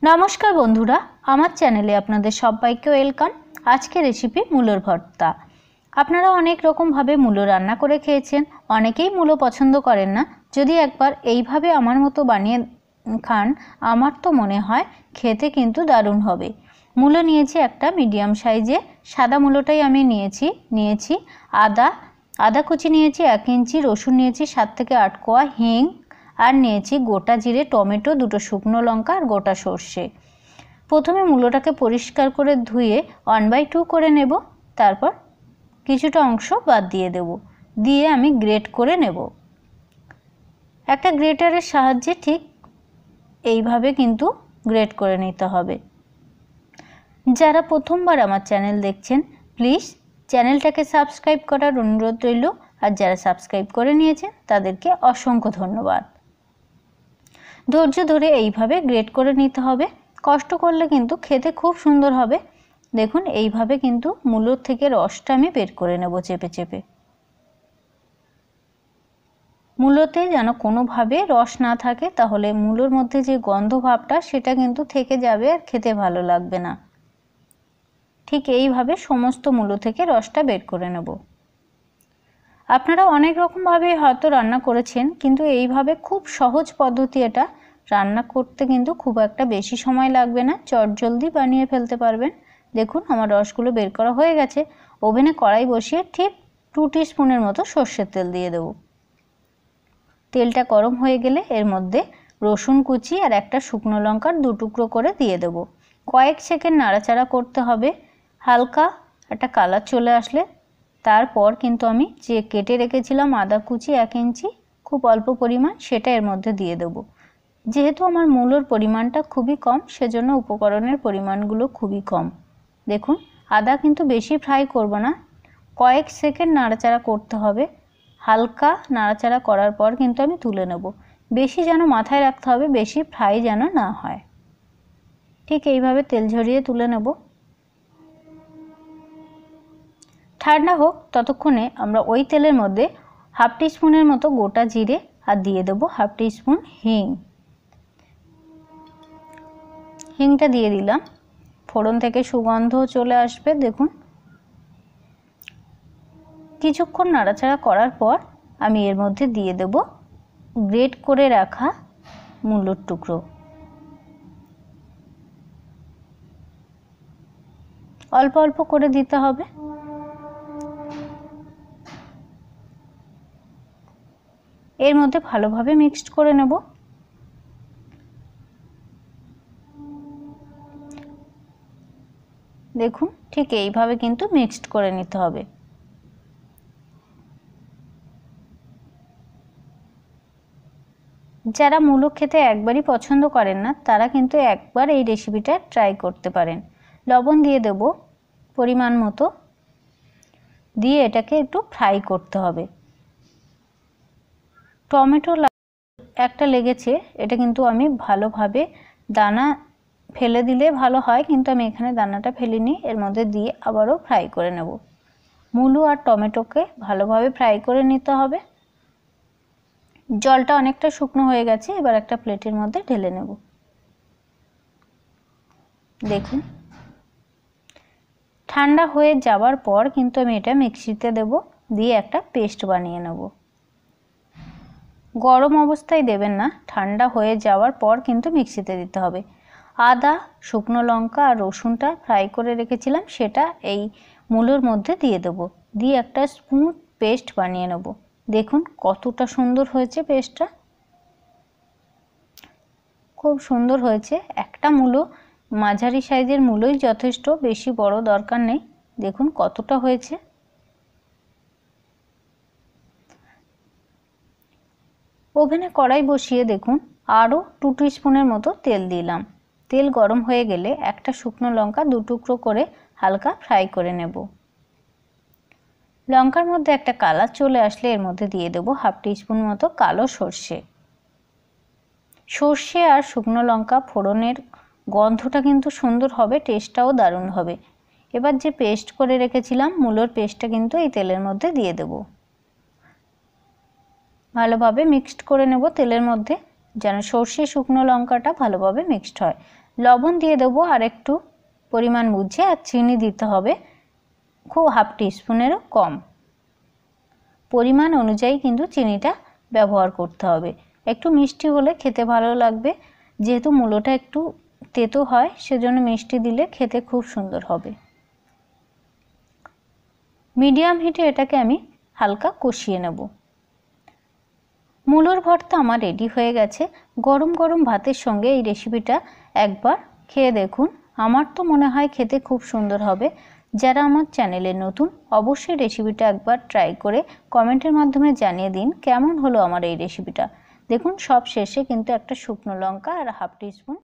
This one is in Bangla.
नमस्कार बंधुरा आमार चैनेले आपनादेर सबाइके वेलकाम। आज के रेसिपि मूलोर भर्ता। आपनारा अनेक रकम भावे मूलो रान्ना करे खेयेछेन, अनेकेई मूलो पछंद करेन ना। यदि एकबार एइभावे आमार मतो बानिये खान आमार तो मने हय खेते किन्तु दारुण होबे। मूलो नियेछि एकटा मिडियाम साइजे, सादा मूलोटाई आमि नियेछि आदा कुचि नियेछि 1 इंची, रसुन नियेछि 7 থেকে 8 कोয়া, हिंग আর নিয়েছি গোটা জিরে, টমেটো, দুটো শুকনো লঙ্কা আর গোটা সর্ষে। প্রথমে মূলোটাকে পরিষ্কার করে ধুয়ে 1/2 করে নেব, তারপর কিছুটা অংশ বাদ দিয়ে দেব, দিয়ে আমি গ্রেট করে নেব। একটা গ্রেটারের সাহায্যে ঠিক এইভাবে কিন্তু গ্রেট করে নিতে হবে। যারা প্রথমবার আমার চ্যানেল দেখছেন প্লিজ চ্যানেলটাকে সাবস্ক্রাইব করার অনুরোধ রইল, আর যারা সাবস্ক্রাইব করে নিয়েছেন তাদেরকে অসংখ্য ধন্যবাদ। ধৈর্য ধরে এইভাবে গ্রেট করে নিতে হবে, কষ্ট করলে কিন্তু খেতে খুব সুন্দর হবে। দেখুন এইভাবে কিন্তু মূলো থেকে রসটা আমি বের করে নেব চেপে চেপে। মূলোতে যেন কোনোভাবে রস না থাকে, তাহলে মূলোর মধ্যে যে গন্ধ ভাবটা সেটা কিন্তু থেকে যাবে আর খেতে ভালো লাগবে না। ঠিক এইভাবে সমস্ত মূলো থেকে রসটা বের করে নেব। আপনারা অনেক রকম ভাবে হয়তো রান্না করেছেন, কিন্তু এইভাবে খুব সহজ পদ্ধতি, এটা রান্না করতে কিন্তু খুব একটা বেশি সময় লাগবে না, চটজলদি বানিয়ে ফেলতে পারবেন। দেখুন আমার রসগুলো বের করা হয়ে গেছে। ওভেনে কড়াই বসিয়ে ঠিক 2 টিস্পুনের মতো সর্ষের তেল দিয়ে দেব। তেলটা গরম হয়ে গেলে এর মধ্যে রসুন কুচি আর একটা শুকনো লঙ্কার 2 টুকরো করে দিয়ে দেব। কয়েক সেকেন্ড নাড়াচাড়া করতে হবে। হালকা একটা কালার চলে আসলে তারপর কিন্তু আমি যে কেটে রেখেছিলাম আদা কুচি 1 ইঞ্চি, খুব অল্প পরিমাণ, সেটা এর মধ্যে দিয়ে দেব। যেহেতু আমার মূলোর পরিমাণটা খুবই কম, সেজন্য উপকরণের পরিমাণগুলো খুবই কম। দেখুন আদা কিন্তু বেশি ফ্রাই করব না, কয়েক সেকেন্ড নাড়াচাড়া করতে হবে। হালকা নাড়াচাড়া করার পর কিন্তু আমি তুলে নেব। বেশি যেন মাথায় রাখতে হবে, বেশি ফ্রাই যেন না হয়। ঠিক এইভাবে তেল ঝরিয়ে তুলে নেব। ঠান্ডা হোক ততক্ষণে আমরা ওই তেলের মধ্যে 1/2 টিস্পুনের মতো গোটা জিরে আর দিয়ে দেব 1/2 টিস্পুন হিং। হিংটা দিয়ে দিলাম, ফোড়ন থেকে সুগন্ধ চলে আসবে। দেখুন কিছুক্ষণ নাড়াচাড়া করার পর আমি এর মধ্যে দিয়ে দেব গ্রেট করে রাখা মূলোর টুকরো। অল্প অল্প করে দিতে হবে। এর মধ্যে ভালোভাবে মিক্সড করে নেব। দেখুন ঠিক এইভাবে কিন্তু মিক্সড করে নিতে হবে। যারা মূলো খেতে একবারই পছন্দ করেন না, তারা কিন্তু একবার এই রেসিপিটা ট্রাই করতে পারেন। লবণ দিয়ে দেব পরিমাণ মতো, দিয়ে এটাকে একটু ফ্রাই করতে হবে। টমেটো একটা লেগেছে, এটা কিন্তু আমি ভালোভাবে দানা ফেলে দিলে ভালো হয়, কিন্তু আমি এখানে দানাটা ফেলিনি। এর মধ্যে দিয়ে আবারও ফ্রাই করে নেব। মূলো আর টমেটোকে ভালোভাবে ফ্রাই করে নিতে হবে। জলটা অনেকটা শুকনো হয়ে গেছে, এবার একটা প্লেটের মধ্যে ঢেলে নেব। দেখুন ঠান্ডা হয়ে যাওয়ার পর কিন্তু আমি এটা মিক্সিতে দেব, দিয়ে একটা পেস্ট বানিয়ে নেব। গরম অবস্থায় দেবেন না, ঠান্ডা হয়ে যাওয়ার পর কিন্তু মিক্সিতে দিতে হবে। আদা, শুকনো লঙ্কা আর রসুনটা ফ্রাই করে রেখেছিলাম, সেটা এই মূলোর মধ্যে দিয়ে দেব, দিয়ে একটা স্মুথ পেস্ট বানিয়ে নেব। দেখুন কতটা সুন্দর হয়েছে পেস্টটা, খুব সুন্দর হয়েছে। একটা মূলো, মাঝারি সাইজের মূলোই যথেষ্ট, বেশি বড় দরকার নেই। দেখুন কতটা হয়েছে। ওভেনে কড়াই বসিয়ে দেখুন আরও 2 টিস্পুনের মতো তেল দিলাম। তেল গরম হয়ে গেলে একটা শুকনো লঙ্কা 2 টুকরো করে হালকা ফ্রাই করে নেব। লঙ্কার মধ্যে একটা কালার চলে আসলে এর মধ্যে দিয়ে দেব 1/2 টিস্পুন মতো কালো সর্ষে। সর্ষে আর শুকনো লঙ্কা ফোড়নের গন্ধটা কিন্তু সুন্দর হবে, টেস্টটাও দারুণ হবে। এবার যে পেস্ট করে রেখেছিলাম মূলোর পেস্টটা কিন্তু এই তেলের মধ্যে দিয়ে দেব। ভালোভাবে মিক্সড করে নেব তেলের মধ্যে। যেন সর্ষে শুকনো লঙ্কাটা ভালোভাবে মিক্সড হয়। লবণ দিয়ে দেবো আর একটু পরিমাণ বুঝে, আর চিনি দিতে হবে খুব হাফ টিস্পুনেরও কম। পরিমাণ অনুযায়ী কিন্তু চিনিটা ব্যবহার করতে হবে। একটু মিষ্টি হলে খেতে ভালো লাগবে, যেহেতু মূলোটা একটু তেতো হয় সেজন্য মিষ্টি দিলে খেতে খুব সুন্দর হবে। মিডিয়াম হিটে এটাকে আমি হালকা কষিয়ে নেব। মূলোর ভর্তা আমার রেডি হয়ে গেছে। গরম গরম ভাতের সঙ্গে এই রেসিপিটা একবার খেয়ে দেখুন, আমার তো মনে হয় খেতে খুব সুন্দর হবে। যারা আমার চ্যানেলে নতুন অবশ্যই রেসিপিটা একবার ট্রাই করে কমেন্টের মাধ্যমে জানিয়ে দিন কেমন হলো আমার এই রেসিপিটা। দেখুন সব শেষে কিন্তু একটা শুকনো লঙ্কা আর হাফ টিস্পুন